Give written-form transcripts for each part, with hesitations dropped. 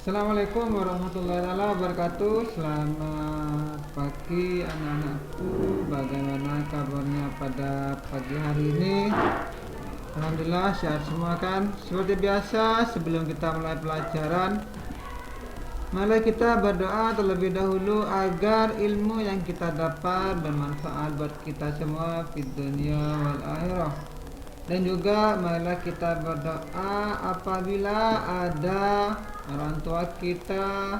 Assalamualaikum warahmatullahi wabarakatuh. Selamat pagi anak-anakku. Bagaimana kabarnya pada pagi hari ini? Alhamdulillah sehat semua kan? Seperti biasa sebelum kita mulai pelajaran, mari kita berdoa terlebih dahulu agar ilmu yang kita dapat bermanfaat buat kita semua di dunia wal akhirah. Dan juga marilah kita berdoa apabila ada orang tua kita,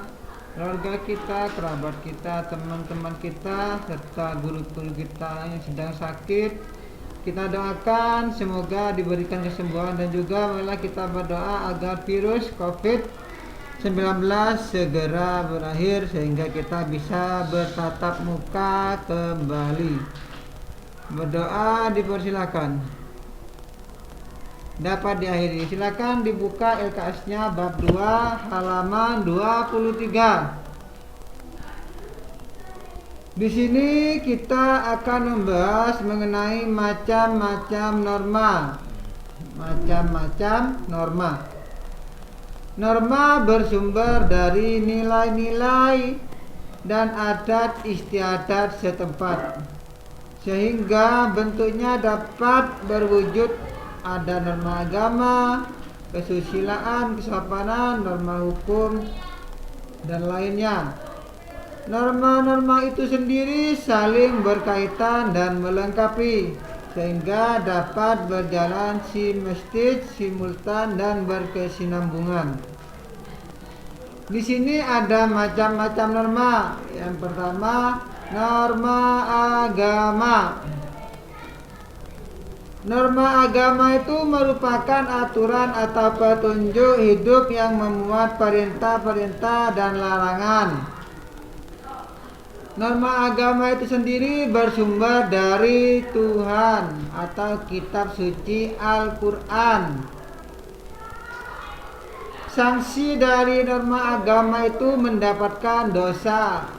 keluarga kita, kerabat kita, teman-teman kita, serta guru-guru kita yang sedang sakit. Kita doakan semoga diberikan kesembuhan, dan juga marilah kita berdoa agar virus COVID-19 segera berakhir sehingga kita bisa bertatap muka kembali. Berdoa dipersilakan. Dapat diakhiri. Silakan dibuka LKS-nya bab 2 halaman 23. Di sini kita akan membahas mengenai macam-macam norma. Macam-macam norma. Norma bersumber dari nilai-nilai dan adat istiadat setempat, sehingga bentuknya dapat berwujud ada norma agama, kesusilaan, kesopanan, norma hukum, dan lainnya. Norma-norma itu sendiri saling berkaitan dan melengkapi, sehingga dapat berjalan simultan, simultan dan berkesinambungan. Di sini ada macam-macam norma. Yang pertama, norma agama. Norma agama itu merupakan aturan atau petunjuk hidup yang memuat perintah-perintah dan larangan. Norma agama itu sendiri bersumber dari Tuhan atau kitab suci Al-Quran. Sanksi dari norma agama itu mendapatkan dosa,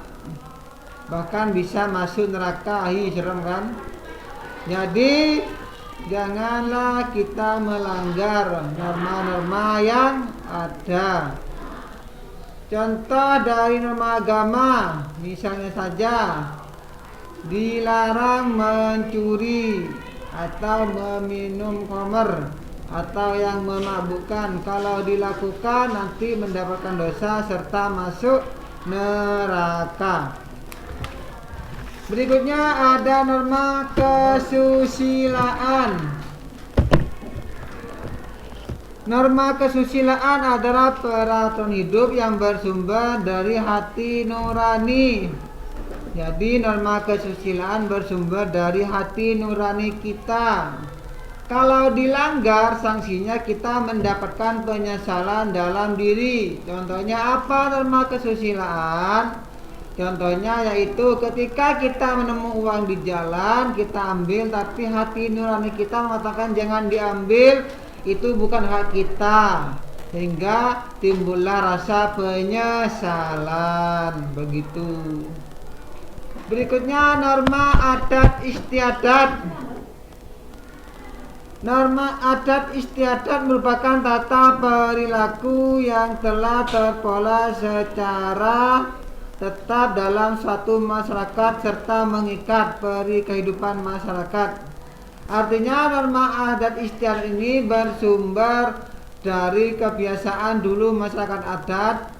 bahkan bisa masuk neraka. Serem kan? Jadi janganlah kita melanggar norma-norma yang ada. Contoh dari norma agama, misalnya saja dilarang mencuri atau meminum khamr atau yang memabukkan. Kalau dilakukan nanti mendapatkan dosa serta masuk neraka. Berikutnya ada norma kesusilaan. Norma kesusilaan adalah peraturan hidup yang bersumber dari hati nurani. Jadi norma kesusilaan bersumber dari hati nurani kita. Kalau dilanggar, sanksinya kita mendapatkan penyesalan dalam diri. Contohnya apa norma kesusilaan? Contohnya yaitu ketika kita menemu uang di jalan, kita ambil, tapi hati nurani kita mengatakan jangan diambil, itu bukan hak kita, sehingga timbullah rasa penyesalan. Begitu. Berikutnya norma adat istiadat. Norma adat istiadat merupakan tata perilaku yang telah terpola secara tetap dalam suatu masyarakat serta mengikat peri kehidupan masyarakat. Artinya norma adat istiadat ini bersumber dari kebiasaan dulu masyarakat adat.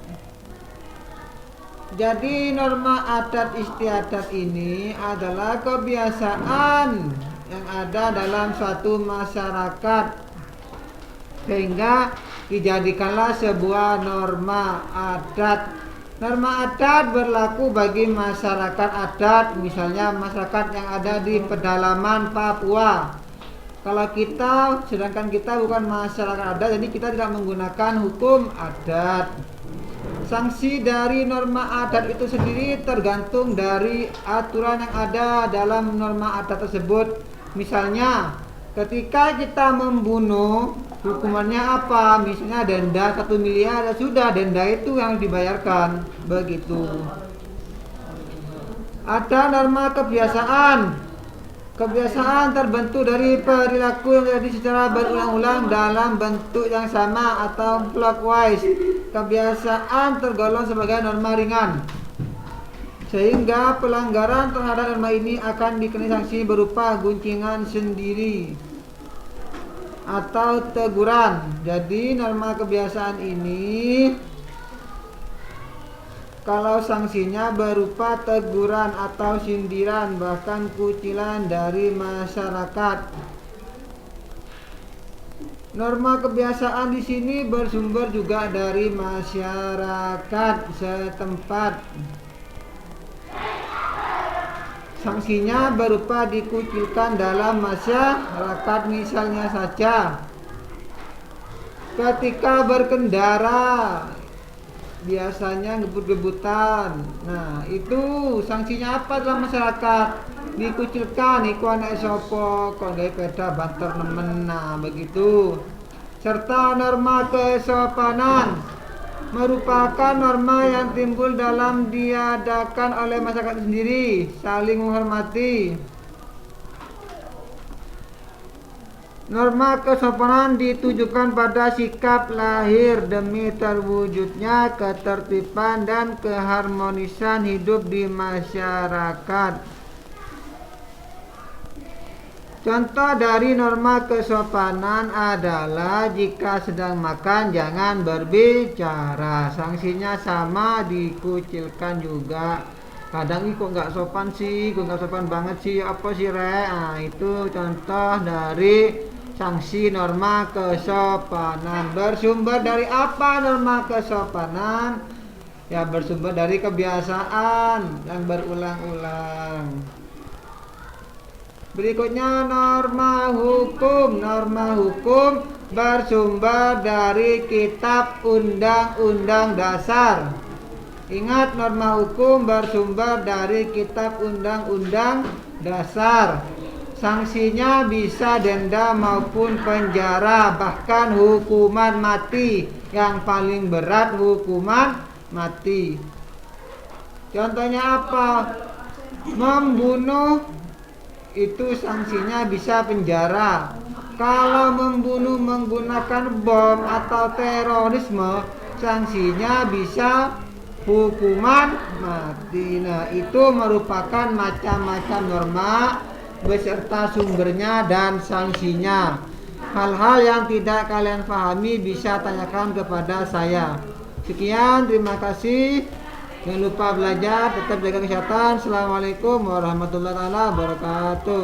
Jadi norma adat istiadat ini adalah kebiasaan yang ada dalam suatu masyarakat, sehingga dijadikanlah sebuah norma adat. Norma adat berlaku bagi masyarakat adat, misalnya masyarakat yang ada di pedalaman Papua. Kalau kita, sedangkan kita bukan masyarakat adat, jadi kita tidak menggunakan hukum adat. Sanksi dari norma adat itu sendiri tergantung dari aturan yang ada dalam norma adat tersebut. Misalnya, ketika kita membunuh, hukumannya apa? Misalnya denda 1 miliar, ya sudah, denda itu yang dibayarkan. Begitu. Ada norma kebiasaan. Kebiasaan terbentuk dari perilaku yang terjadi secara berulang-ulang dalam bentuk yang sama atau clockwise. Kebiasaan tergolong sebagai norma ringan, sehingga pelanggaran terhadap norma ini akan dikenai sanksi berupa guncingan sendiri atau teguran. Jadi norma kebiasaan ini kalau sanksinya berupa teguran atau sindiran bahkan kucilan dari masyarakat. Norma kebiasaan di sini bersumber juga dari masyarakat setempat. Sanksinya berupa dikucilkan dalam masyarakat, misalnya saja ketika berkendara biasanya ngebut-ngebutan. Nah, itu sanksinya apa dalam masyarakat? Dikucilkan, iku anak sopo kok gawe peda banter nemen. Nah, begitu. Serta norma kesopanan merupakan norma yang timbul dalam diadakan oleh masyarakat sendiri, saling menghormati. Norma kesopanan ditujukan pada sikap lahir demi terwujudnya ketertiban dan keharmonisan hidup di masyarakat. Contoh dari norma kesopanan adalah jika sedang makan jangan berbicara. Sanksinya sama, dikucilkan juga. Kadang kok nggak sopan sih, kok nggak sopan banget sih, apa sih re? Nah, itu contoh dari sanksi norma kesopanan. Bersumber dari apa norma kesopanan? Ya, bersumber dari kebiasaan yang berulang-ulang. Berikutnya norma hukum. Norma hukum bersumber dari Kitab Undang-Undang Dasar. Ingat, norma hukum bersumber dari Kitab Undang-Undang Dasar. Sanksinya bisa denda maupun penjara, bahkan hukuman mati. Yang paling berat hukuman mati. Contohnya apa? Membunuh itu sanksinya bisa penjara. Kalau membunuh menggunakan bom atau terorisme, sanksinya bisa hukuman mati. Nah, itu merupakan macam-macam norma beserta sumbernya dan sanksinya. Hal-hal yang tidak kalian pahami bisa tanyakan kepada saya. Sekian, terima kasih. Jangan lupa belajar, tetap jaga kesehatan. Assalamualaikum warahmatullahi wabarakatuh.